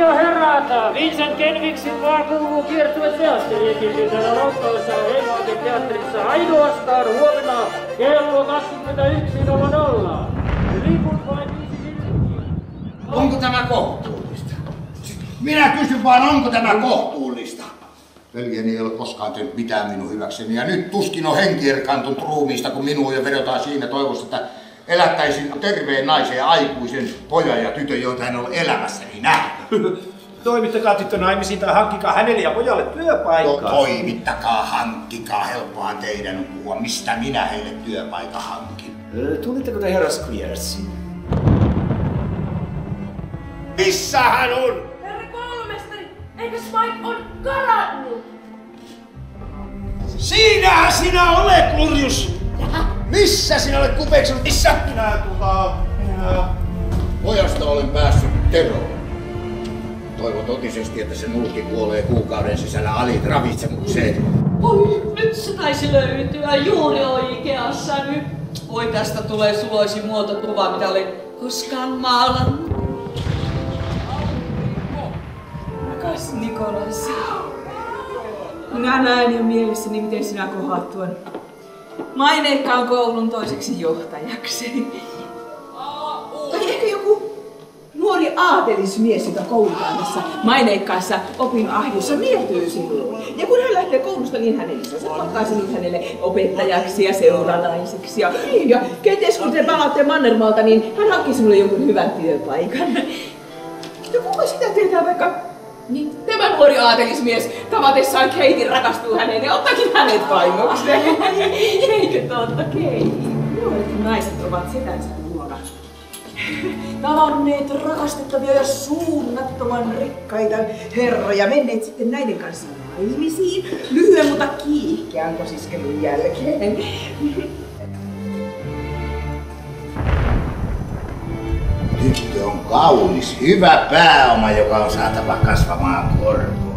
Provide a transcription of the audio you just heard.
jo herrata! Vincent Kenviksin maa kuuluu kiertue teatteriesiintyy täällä Lontoossa Haymarket teatterissa ainoastaan huomenna kello 21.00. Liput vain 5 minuuttia. Onko tämä kohtuullista? Minä kysyn vaan, onko tämä kohtuullista? Veljeni ei ole koskaan tehnyt mitään minun hyväkseni ja nyt tuskin on henki erkaantunut ruumiista, kun minua jo vedotaan siinä toivossa, että elättäisin terveen naisen ja aikuisen pojan ja tytön, joita en ole elämässäni nähnyt. Toimittakaa tyttö naimisiin tai hankkikaa hänelle ja pojalle työpaikkaa. Toimittakaa, hankkikaa, helppoa teidän on puhua, mistä minä heille työpaikan hankin. Tunnetteko te herra Squeersin? Missä hän on? Herra koulumestari, eikö Spike on karannut? Siinähän sinä olet, kurjus! Missä sinä olet kupeksunut? Missä? Minä Pojasta olen päässyt teroon. Toivon totisesti, että se nulki kuolee kuukauden sisällä alitravitsemukseen. Oi, nyt se taisi löytyä juuri oikeassa nyt. Oi, tästä tulee suloisin muotokuva, mitä olen koskaan maalannut. Rakas Nikolas. Minä näen jo mielessäni, miten sinä kohat tuon maineikkaan koulun toiseksi johtajaksi. Tai ehkä joku nuori aatelismies, joka koulutaan tässä maineikkaassa opinahjossa mieltyy sinulle. Ja kun hän lähtee koulusta, niin hänen isänsä palkkaa sinut hänelle opettajaksi ja seuranaiseksi. Ja kenties kun te palaatte Mannermaalta, niin hän hankkii sinulle jonkun hyvän työpaikan. Ja kuka sitä tietää vaikka niin tämä nuori aatelismies tavatessaan Katein rakastuu häneen ja ottaakin hänet vaimokseen. Eikö totta, Kate? Nuoret naiset ovat setänsä luona. Tavanneet rakastettavia ja suunnattoman rikkaita herroja, menneet sitten näiden kanssa naimisiin lyhyen, mutta kiihkeän kosiskelun jälkeen. Tyttö on kaunis, hyvä pääoma, joka on saatava kasvamaan korkoon.